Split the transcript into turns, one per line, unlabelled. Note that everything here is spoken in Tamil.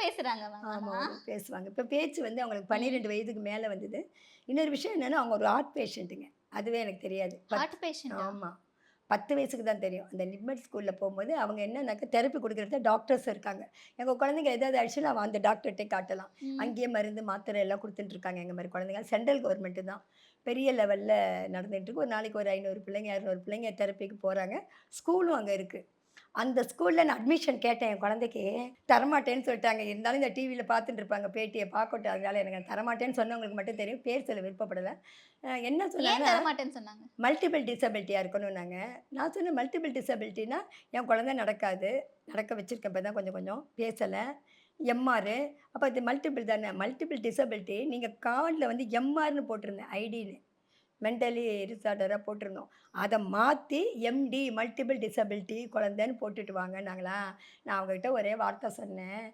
பேசுறாங்க மேம்
ஆமா.
ஆனா.
பேசுவாங்க. இப்ப பேச்சு வந்து அவங்களுக்கு
ம்.
12 வயதுக்கு மேல வந்தது. இன்னொரு விஷயம் என்னன்னா, அவங்க ஒரு ஹார்ட் பேஷண்ட்டுங்க. அதுவே எனக்கு தெரியாது.
ஹார்ட் பேஷண்ட்டா?
ஆமா. 10 வயசுக்கு தான் தெரியும். அந்த லிட்மெட் ஸ்கூல்ல போம்போது அவங்க என்னன்னாக்கா, தெரப்பி குடுக்குறதுல டாக்டர்ஸ் இருக்காங்க. எங்க குழந்தைங்க ஏதாவது ஆயிடுச்சுன்னா, அவ அந்த டாக்டர்ட்டயே காட்டலாம்.
ம்.
அங்கேயே மருந்து, மாத்திரை எல்லாம் குடுத்துட்டு இருக்காங்க எங்க மாரி குழந்தைங்க. சென்ட்ரல் கவர்மெண்ட் தான். பெரிய லெவல்ல நடந்துட்டு இருக்கு. ஒரு நாளைக்கு ஒரு 500 பிள்ளைங்க, 200 பிள்ளைங்க தெரப்பிக்கு போறாங்க. ஸ்கூலும் அங்க இருக்கு. அந்த ஸ்கூல்ல நான் அட்மிஷன் கேட்டேன் என் குழந்தைக்கு. தரமாட்டேன்னு சொல்லிட்டாங்க. இருந்தாலும் இந்த டிவில பார்த்துட்டு இருப்பாங்க பேட்டிய பார்க்கட்டும். அதனால எனக்கு தரமாட்டேன்னு சொன்னவங்களுக்கு மட்டும் தெரியும். பேர் சொல்ல விருப்பப்படல. என்ன
ஏன்
சொன்னாங்கன்னா,
தரமாட்டேன்னு சொன்னாங்க?
மல்டிபிள் டிசபிலிட்டியா இருக்கணும்னாங்க. நான் சொன்னேன் மல்டிபிள் டிசபிலிட்டினா, என் குழந்தை நடக்காது. நடக்க வச்சிருக்கேன் இப்ப தான் கொஞ்சம் கொஞ்சம். பேசல. எம்ஆர் அப்ப இது மல்டிபிள் தானே. மல்டிபிள் டிசபிலிட்டி நீங்க கார்ட்ல வந்து எம்ஆர்ன்னு போட்டிருந்தேன் ஐடின்னு. மென்டலி ரிசார்டரா போட்டிருந்தோம். அத மாத்தி எம்டி மல்டிபிள் டிசபிலிட்டி குழந்தைன்னு போட்டுட்டு வாங்கன்னாங்களா. நான் அவங்ககிட்ட ஒரே வார்த்தை சொன்னேன்.